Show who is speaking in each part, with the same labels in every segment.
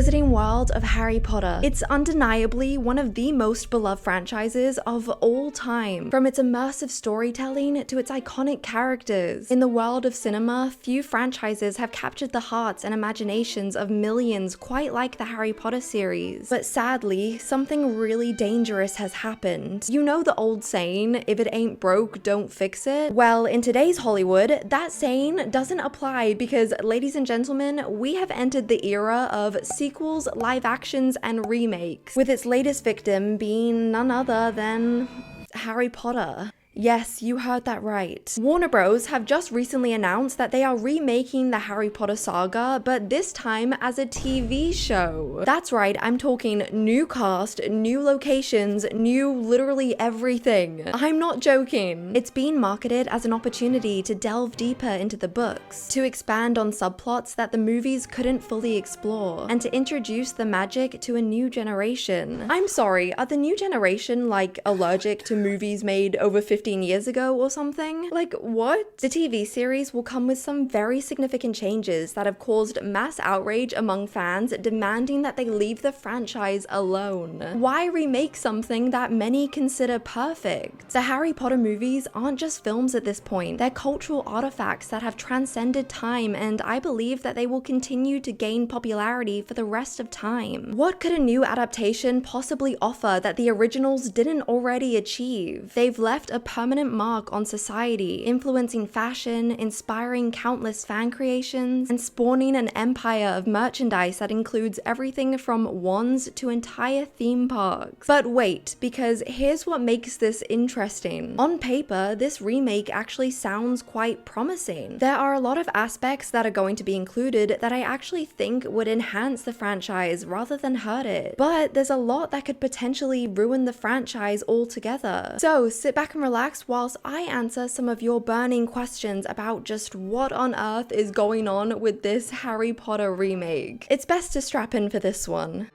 Speaker 1: Wizarding World of Harry Potter. It's undeniably one of the most beloved franchises of all time, from its immersive storytelling to its iconic characters. In the world of cinema, few franchises have captured the hearts and imaginations of millions quite like the Harry Potter series. But sadly, something really dangerous has happened. You know the old saying, if it ain't broke, don't fix it? Well, in today's Hollywood, that saying doesn't apply because, ladies and gentlemen, we have entered the era of sequels, live actions, and remakes, with its latest victim being none other than Harry Potter. Yes, you heard that right. Warner Bros. Have just recently announced that they are remaking the Harry Potter saga, but this time as a TV show. That's right, I'm talking new cast, new locations, new literally everything. I'm not joking. It's being marketed as an opportunity to delve deeper into the books, to expand on subplots that the movies couldn't fully explore, and to introduce the magic to a new generation. I'm sorry, are the new generation like allergic to movies made over 15 years ago or something? Like, what? The TV series will come with some very significant changes that have caused mass outrage among fans, demanding that they leave the franchise alone. Why remake something that many consider perfect? The Harry Potter movies aren't just films at this point, they're cultural artifacts that have transcended time, and I believe that they will continue to gain popularity for the rest of time. What could a new adaptation possibly offer that the originals didn't already achieve? They've left a permanent mark on society, influencing fashion, inspiring countless fan creations, and spawning an empire of merchandise that includes everything from wands to entire theme parks. But wait, because here's what makes this interesting. On paper, this remake actually sounds quite promising. There are a lot of aspects that are going to be included that I actually think would enhance the franchise rather than hurt it. But there's a lot that could potentially ruin the franchise altogether. So sit back and relax whilst I answer some of your burning questions about just what on earth is going on with this Harry Potter remake. It's best to strap in for this one.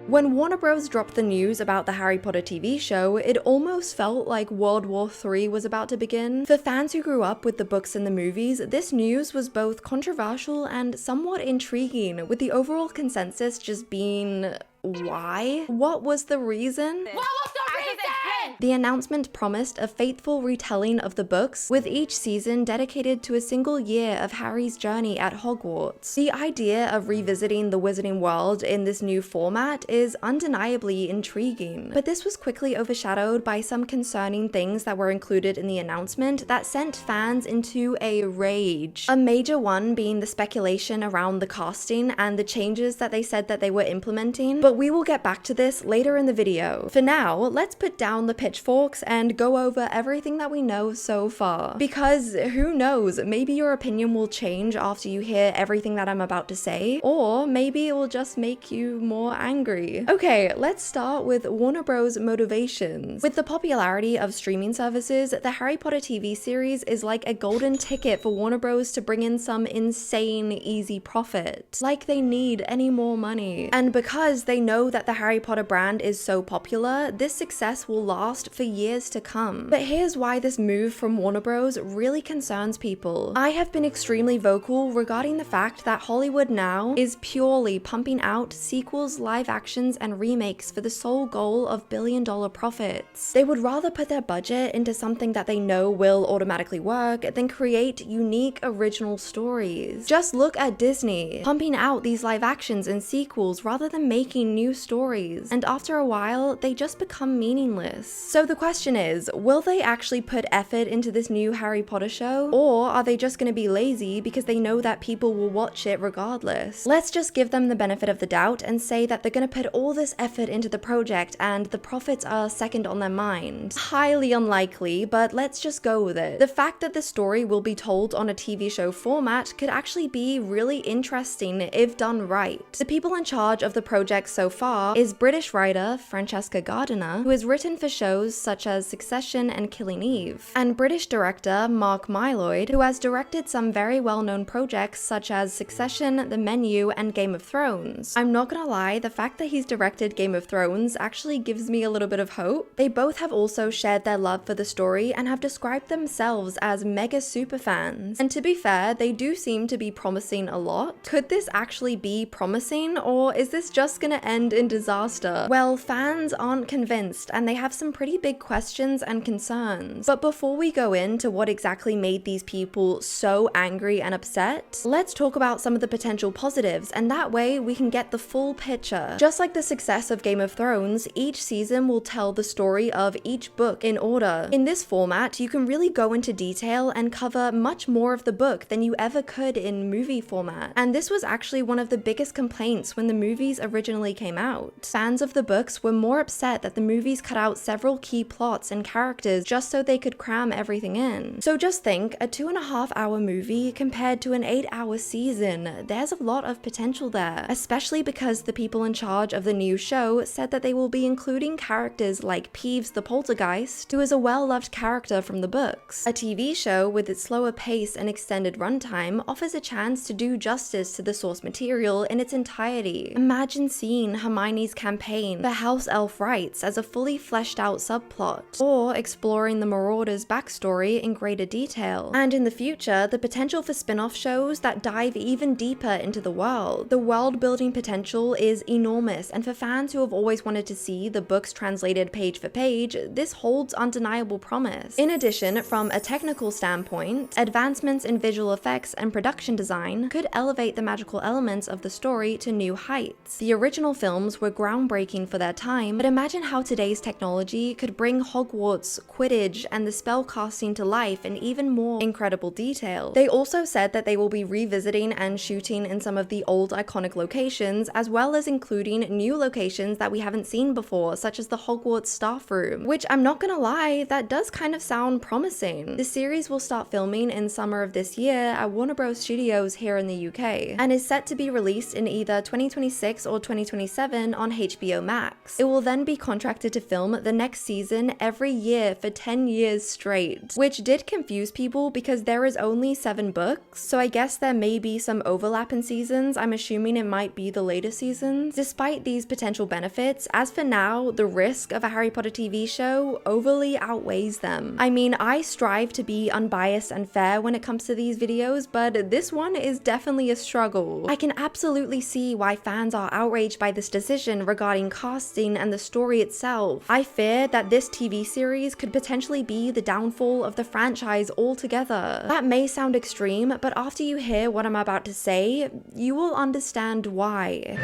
Speaker 1: When Warner Bros. Dropped the news about the Harry Potter TV show, it almost felt like World War III was about to begin. For fans who grew up with the books and the movies, this news was both controversial and somewhat intriguing, with the overall consensus just being, why? What was the reason?
Speaker 2: What was the reason?
Speaker 1: The announcement promised a faithful retelling of the books, with each season dedicated to a single year of Harry's journey at Hogwarts. The idea of revisiting the Wizarding World in this new format is undeniably intriguing, but this was quickly overshadowed by some concerning things that were included in the announcement that sent fans into a rage. A major one being the speculation around the casting and the changes that they said that they were implementing, but we will get back to this later in the video. For now, let's put down the pitchforks and go over everything that we know so far. Because who knows, maybe your opinion will change after you hear everything that I'm about to say, or maybe it will just make you more angry. Okay, let's start with Warner Bros. Motivations. With the popularity of streaming services, the Harry Potter TV series is like a golden ticket for Warner Bros. To bring in some insane easy profit. Like they need any more money. And because they know that the Harry Potter brand is so popular, this success will last for years to come. But here's why this move from Warner Bros. Really concerns people. I have been extremely vocal regarding the fact that Hollywood now is purely pumping out sequels, live actions, and remakes for the sole goal of billion-dollar profits. They would rather put their budget into something that they know will automatically work than create unique original stories. Just look at Disney, pumping out these live actions and sequels rather than making new stories, and after a while, they just become meaningless. So the question is, will they actually put effort into this new Harry Potter show? Or are they just gonna be lazy because they know that people will watch it regardless? Let's just give them the benefit of the doubt and say that they're gonna put all this effort into the project and the profits are second on their mind. Highly unlikely, but let's just go with it. The fact that the story will be told on a TV show format could actually be really interesting if done right. The people in charge of the project so far is British writer Francesca Gardiner, who has written for shows shows such as Succession and Killing Eve, and British director Mark Mylod, who has directed some very well-known projects such as Succession, The Menu, and Game of Thrones. I'm not gonna lie, the fact that he's directed Game of Thrones actually gives me a little bit of hope. They both have also shared their love for the story and have described themselves as mega super fans. And to be fair, they do seem to be promising a lot. Could this actually be promising, or is this just gonna end in disaster? Well, fans aren't convinced, and they have some pretty big questions and concerns. But before we go into what exactly made these people so angry and upset, let's talk about some of the potential positives, and that way we can get the full picture. Just like the success of Game of Thrones, each season will tell the story of each book in order. In this format, you can really go into detail and cover much more of the book than you ever could in movie format. And this was actually one of the biggest complaints when the movies originally came out. Fans of the books were more upset that the movies cut out several key plots and characters just so they could cram everything in. So just think, a 2.5-hour movie compared to an 8-hour season, there's a lot of potential there, especially because the people in charge of the new show said that they will be including characters like Peeves the Poltergeist, who is a well-loved character from the books. A TV show with its slower pace and extended runtime offers a chance to do justice to the source material in its entirety. Imagine seeing Hermione's campaign for House Elf rights as a fully fleshed out subplot, or exploring the Marauders' backstory in greater detail. And in the future, the potential for spin-off shows that dive even deeper into the world. The world-building potential is enormous, and for fans who have always wanted to see the books translated page for page, this holds undeniable promise. In addition, from a technical standpoint, advancements in visual effects and production design could elevate the magical elements of the story to new heights. The original films were groundbreaking for their time, but imagine how today's technology could bring Hogwarts, Quidditch, and the spellcasting to life in even more incredible detail. They also said that they will be revisiting and shooting in some of the old iconic locations, as well as including new locations that we haven't seen before, such as the Hogwarts staff room, which I'm not gonna lie, that does kind of sound promising. The series will start filming in summer of this year at Warner Bros. Studios here in the UK, and is set to be released in either 2026 or 2027 on HBO Max. It will then be contracted to film the next season every year for 10 years straight, which did confuse people because there is only 7 books, so I guess there may be some overlap in seasons. I'm assuming it might be the later seasons. Despite these potential benefits, as for now, the risk of a Harry Potter TV show overly outweighs them. I mean, I strive to be unbiased and fair when it comes to these videos, but this one is definitely a struggle. I can absolutely see why fans are outraged by this decision regarding casting and the story itself. I fear that this TV series could potentially be the downfall of the franchise altogether. That may sound extreme, but after you hear what I'm about to say, you will understand why.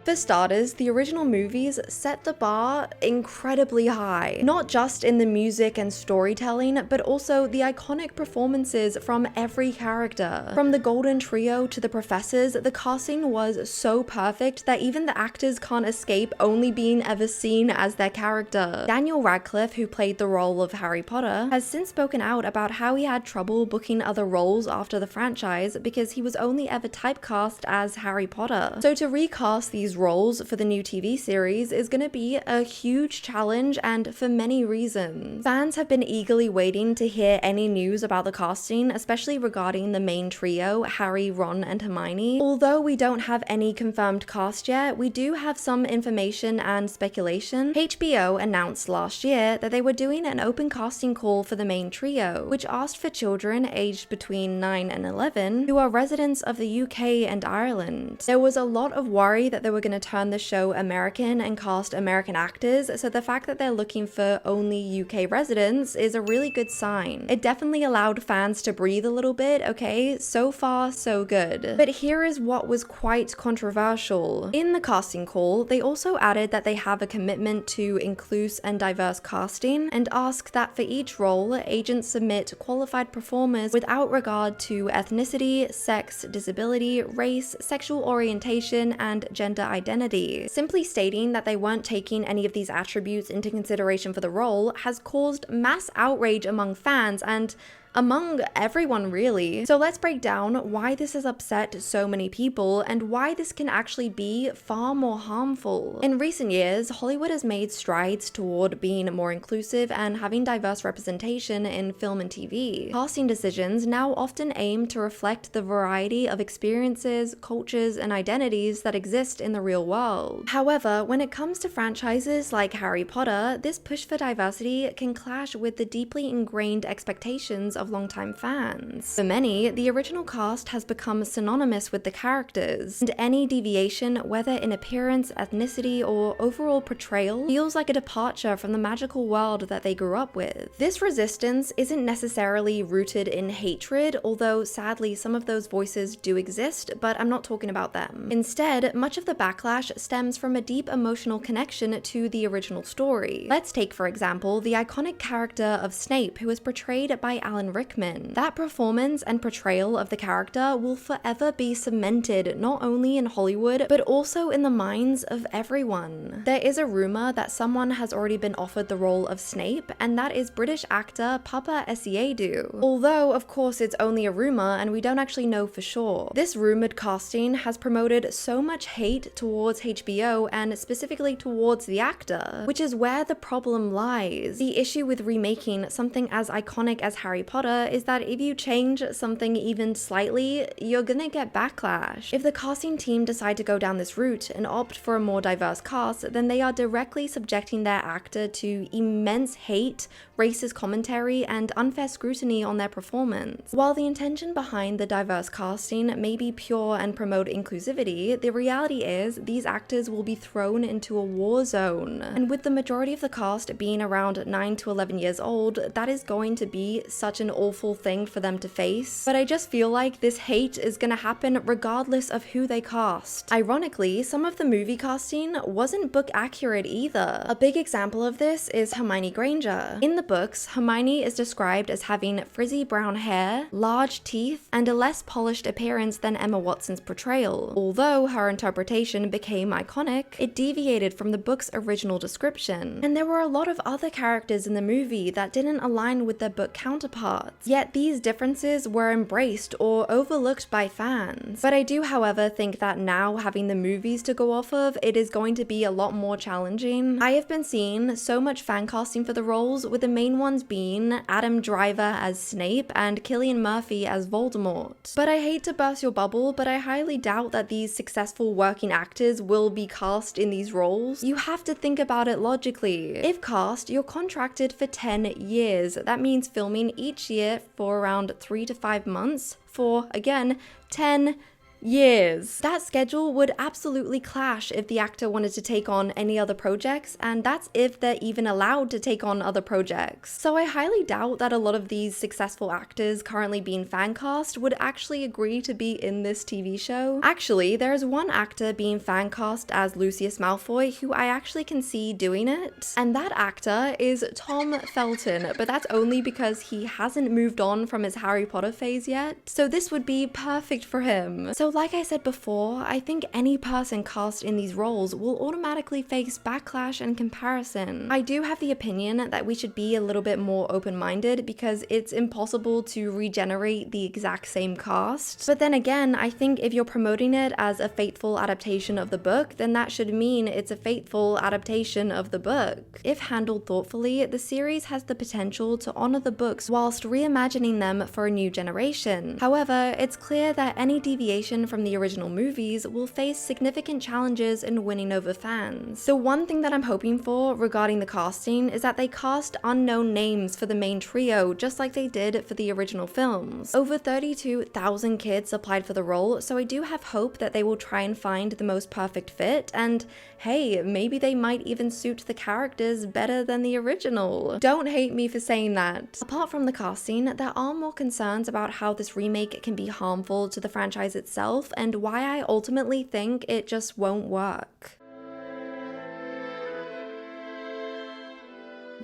Speaker 1: For starters, the original movies set the bar incredibly high, not just in the music and storytelling, but also the iconic performances from every character. From the Golden Trio to the Professors, the casting was so perfect that even the actors can't escape only being ever seen as their character. Daniel Radcliffe, who played the role of Harry Potter, has since spoken out about how he had trouble booking other roles after the franchise because he was only ever typecast as Harry Potter. So to recast these roles for the new TV series is going to be a huge challenge, and for many reasons. Fans have been eagerly waiting to hear any news about the casting, especially regarding the main trio, Harry, Ron, and Hermione. Although we don't have any confirmed cast yet, we do have some information and speculation. HBO announced last year that they were doing an open casting call for the main trio, which asked for children aged between 9 and 11 who are residents of the UK and Ireland. There was a lot of worry that they were going to turn the show American and cast American actors, so the fact that they're looking for only UK residents is a really good sign. It definitely allowed fans to breathe a little bit, okay? So far, so good. But here is what was quite controversial. In the casting call, they also added that they have a commitment to inclusive and diverse casting, and ask that for each role, agents submit qualified performers without regard to ethnicity, sex, disability, race, sexual orientation, and gender identity. Simply stating that they weren't taking any of these attributes into consideration for the role has caused mass outrage among fans, and among everyone really. So let's break down why this has upset so many people and why this can actually be far more harmful. In recent years, Hollywood has made strides toward being more inclusive and having diverse representation in film and TV. Casting decisions now often aim to reflect the variety of experiences, cultures, and identities that exist in the real world. However, when it comes to franchises like Harry Potter, this push for diversity can clash with the deeply ingrained expectations of longtime fans. For many, the original cast has become synonymous with the characters, and any deviation, whether in appearance, ethnicity, or overall portrayal, feels like a departure from the magical world that they grew up with. This resistance isn't necessarily rooted in hatred, although sadly some of those voices do exist, but I'm not talking about them. Instead, much of the backlash stems from a deep emotional connection to the original story. Let's take, for example, the iconic character of Snape, who was portrayed by Alan Rickman. That performance and portrayal of the character will forever be cemented not only in Hollywood, but also in the minds of everyone. There is a rumor that someone has already been offered the role of Snape, and that is British actor Papa Essiedu. Although, of course, it's only a rumor and we don't actually know for sure. This rumored casting has promoted so much hate towards HBO and specifically towards the actor, which is where the problem lies. The issue with remaking something as iconic as Harry Potter is that if you change something even slightly, you're gonna get backlash. If the casting team decide to go down this route and opt for a more diverse cast, then they are directly subjecting their actor to immense hate, racist commentary, and unfair scrutiny on their performance. While the intention behind the diverse casting may be pure and promote inclusivity, the reality is these actors will be thrown into a war zone. And with the majority of the cast being around 9 to 11 years old, that is going to be such an awful thing for them to face. But I just feel like this hate is gonna happen regardless of who they cast. Ironically, some of the movie casting wasn't book accurate either. A big example of this is Hermione Granger. In the books, Hermione is described as having frizzy brown hair, large teeth, and a less polished appearance than Emma Watson's portrayal. Although her interpretation became iconic, it deviated from the book's original description. And there were a lot of other characters in the movie that didn't align with their book counterparts. Yet these differences were embraced or overlooked by fans. But I do, however, think that now having the movies to go off of, it is going to be a lot more challenging. I have been seeing so much fan casting for the roles, with the main ones being Adam Driver as Snape and Cillian Murphy as Voldemort. But I hate to burst your bubble, but I highly doubt that these successful working actors will be cast in these roles. You have to think about it logically. If cast, you're contracted for 10 years. That means filming each year for around 3 to 5 months for, again, 10 years. That schedule would absolutely clash if the actor wanted to take on any other projects, and that's if they're even allowed to take on other projects. So I highly doubt that a lot of these successful actors currently being fan cast would actually agree to be in this TV show. Actually, there is one actor being fan cast as Lucius Malfoy who I actually can see doing it, and that actor is Tom Felton, but that's only because he hasn't moved on from his Harry Potter phase yet, so this would be perfect for him. So like I said before, I think any person cast in these roles will automatically face backlash and comparison. I do have the opinion that we should be a little bit more open-minded because it's impossible to regenerate the exact same cast. But then again, I think if you're promoting it as a faithful adaptation of the book, then that should mean it's a faithful adaptation of the book. If handled thoughtfully, the series has the potential to honor the books whilst reimagining them for a new generation. However, it's clear that any deviation from the original movies will face significant challenges in winning over fans. The one thing that I'm hoping for regarding the casting is that they cast unknown names for the main trio, just like they did for the original films. Over 32,000 kids applied for the role, so I do have hope that they will try and find the most perfect fit, and hey, maybe they might even suit the characters better than the original. Don't hate me for saying that. Apart from the casting, there are more concerns about how this remake can be harmful to the franchise itself, and why I ultimately think it just won't work.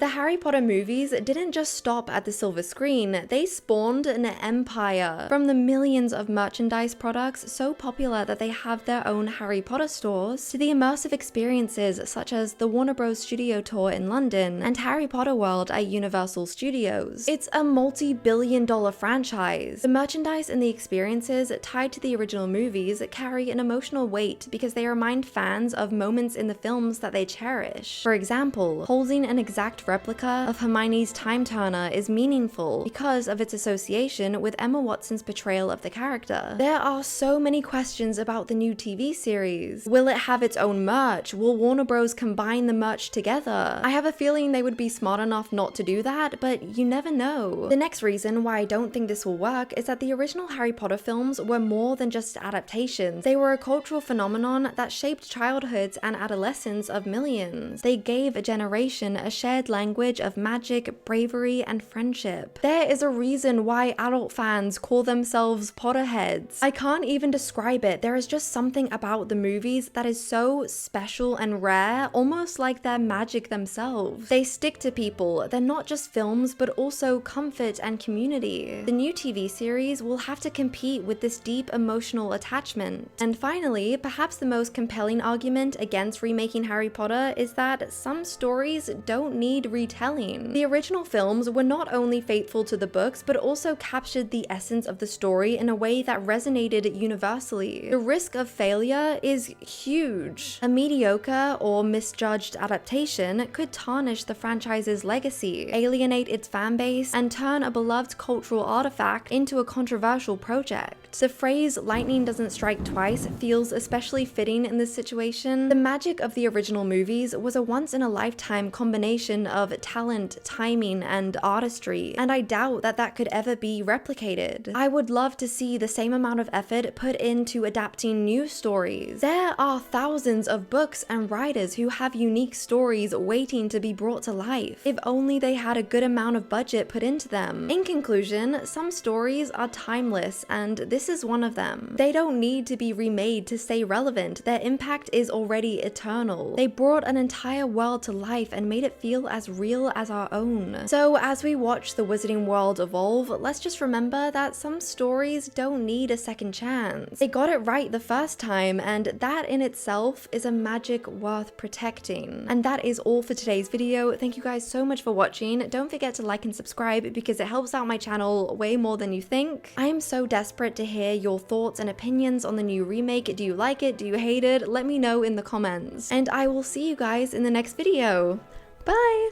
Speaker 1: The Harry Potter movies didn't just stop at the silver screen, they spawned an empire. From the millions of merchandise products so popular that they have their own Harry Potter stores, to the immersive experiences such as the Warner Bros. Studio Tour in London and Harry Potter World at Universal Studios. It's a multi-billion-dollar franchise. The merchandise and the experiences tied to the original movies carry an emotional weight because they remind fans of moments in the films that they cherish. For example, holding an exact replica of Hermione's time turner is meaningful because of its association with Emma Watson's portrayal of the character. There are so many questions about the new TV series. Will it have its own merch? Will Warner Bros. Combine the merch together? I have a feeling they would be smart enough not to do that, but you never know. The next reason why I don't think this will work is that the original Harry Potter films were more than just adaptations. They were a cultural phenomenon that shaped childhoods and adolescence of millions. They gave a generation a shared language of magic, bravery, and friendship. There is a reason why adult fans call themselves Potterheads. I can't even describe it. There is just something about the movies that is so special and rare, almost like they're magic themselves. They stick to people. They're not just films, but also comfort and community. The new TV series will have to compete with this deep emotional attachment. And finally, perhaps the most compelling argument against remaking Harry Potter is that some stories don't need retelling. The original films were not only faithful to the books, but also captured the essence of the story in a way that resonated universally. The risk of failure is huge. A mediocre or misjudged adaptation could tarnish the franchise's legacy, alienate its fanbase, and turn a beloved cultural artifact into a controversial project. The phrase "lightning doesn't strike twice" feels especially fitting in this situation. The magic of the original movies was a once-in-a-lifetime combination of talent, timing, and artistry, and I doubt that that could ever be replicated. I would love to see the same amount of effort put into adapting new stories. There are thousands of books and writers who have unique stories waiting to be brought to life, if only they had a good amount of budget put into them. In conclusion, some stories are timeless, and this is one of them. They don't need to be remade to stay relevant. Their impact is already eternal. They brought an entire world to life and made it feel as real as our own. So as we watch the wizarding world evolve, let's just remember that some stories don't need a second chance. They got it right the first time, and that in itself is a magic worth protecting. And that is all for today's video. Thank you guys so much for watching. Don't forget to like and subscribe because it helps out my channel way more than you think. I am so desperate to hear your thoughts and opinions on the new remake. Do you like it? Do you hate it? Let me know in the comments. And I will see you guys in the next video. Bye!